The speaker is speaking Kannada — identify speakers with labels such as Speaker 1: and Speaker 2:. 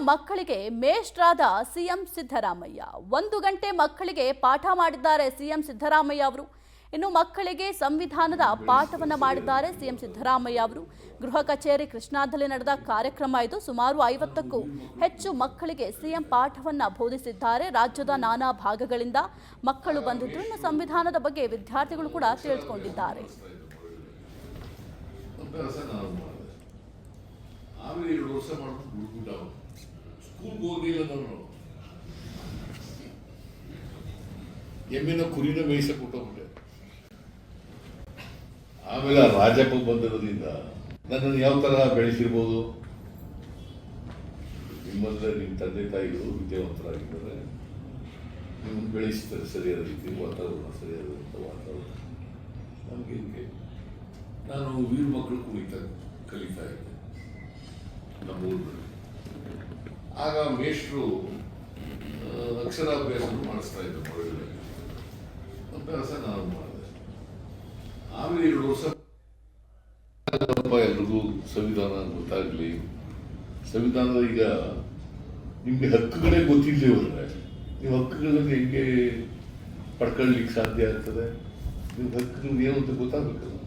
Speaker 1: ಮಕ್ಕಳಿಗೆ ಮೇಷ್ಟ್ರಾದ ಸಿಎಂ ಸಿದ್ದರಾಮಯ್ಯ 1 ಗಂಟೆ ಮಕ್ಕಳಿಗೆ ಪಾಠ ಮಾಡಿದ್ದಾರೆ ಸಿಎಂ ಸಿದ್ದರಾಮಯ್ಯ ಅವರು. ಇನ್ನು ಮಕ್ಕಳಿಗೆ ಸಂವಿಧಾನದ ಪಾಠವನ್ನ ಮಾಡಿದ್ದಾರೆ ಸಿಎಂ ಸಿದ್ದರಾಮಯ್ಯ ಅವರು. ಗೃಹ ಕಚೇರಿ ಕೃಷ್ಣಾದಲ್ಲಿ ನಡೆದ ಕಾರ್ಯಕ್ರಮ ಇದು. ಸುಮಾರು 50ಕ್ಕೂ ಹೆಚ್ಚು ಮಕ್ಕಳಿಗೆ ಸಿಎಂ ಪಾಠವನ್ನ ಬೋಧಿಸಿದ್ದಾರೆ. ರಾಜ್ಯದ ನಾನಾ ಭಾಗಗಳಿಂದ ಮಕ್ಕಳು ಬಂದಿದ್ದು, ಇನ್ನು ಸಂವಿಧಾನದ ಬಗ್ಗೆ ವಿದ್ಯಾರ್ಥಿಗಳು ಕೂಡ ತಿಳಿದುಕೊಂಡಿದ್ದಾರೆ.
Speaker 2: ಆಮೇಲೆ 2 ವರ್ಷ ಮಾಡ್ಕೊಂಡು ಬಿಟ್ಬಿಟ್ಟ ಸ್ಕೂಲ್ಗೆ ಹೋಗಿಲ್ಲ. ನಾನು ಎಮ್ಮೆನ ಕುರಿನ ಮೇಯಿಸಕ್ಕೆ ಕೊಟ್ಟೋಗ್ಬಿಟ್ಟೆ. ಆಮೇಲೆ ರಾಜಪ್ಪ ಬಂದಿರೋದ್ರಿಂದ ನನ್ನನ್ನು ಯಾವ ಥರ ಬೆಳೆಸಿರ್ಬೋದು. ನಿಮ್ಮಲ್ಲೇ ನಿಮ್ಮ ತಂದೆ ತಾಯಿಗಳು ವಿದ್ಯಾವಂತರಾಗಿದ್ದಾರೆ, ನಿಮ್ಮನ್ನು ಬೆಳೆಸ್ತಾರೆ ಸರಿಯಾದ ರೀತಿ, ವಾತಾವರಣ ಸರಿಯಾದಂಥ ವಾತಾವರಣ. ನಮಗೆ ಹಿಂಗೆ ನಾನು ವೀರ ಮಕ್ಕಳು ಕಲಿತಾ ಇದ್ದೆ ನಮ್ಮ ಊರಿನಲ್ಲಿ. ಆಗ ಮೇಷ್ಟ್ರು ಅಕ್ಷರಾಭ್ಯಾಸ ಮಾಡಿಸ್ತಾ ಇದ್ದರು ಮಕ್ಕಳಿಗೆ. ಅಭ್ಯಾಸ ನಾನು ಮಾಡಿದೆ. ಆಮೇಲೆ 2 ವರ್ಷ ಎಲ್ರಿಗೂ ಸಂವಿಧಾನ ಗೊತ್ತಾಗಲಿ. ಸಂವಿಧಾನದ ಈಗ ನಿಮಗೆ ಹಕ್ಕುಗಳೇ ಗೊತ್ತಿಲ್ಲದೆ ಹೋದರೆ ನೀವು ಹಕ್ಕುಗಳನ್ನು ಹೆಂಗೆ ಪಡ್ಕೊಳ್ಳಿಕ್ಕೆ ಸಾಧ್ಯ ಆಗ್ತದೆ? ನಿಮ್ಮ ಹಕ್ಕುಗಳು ಏನು ಅಂತ ಗೊತ್ತಾಗಬೇಕಲ್ಲ.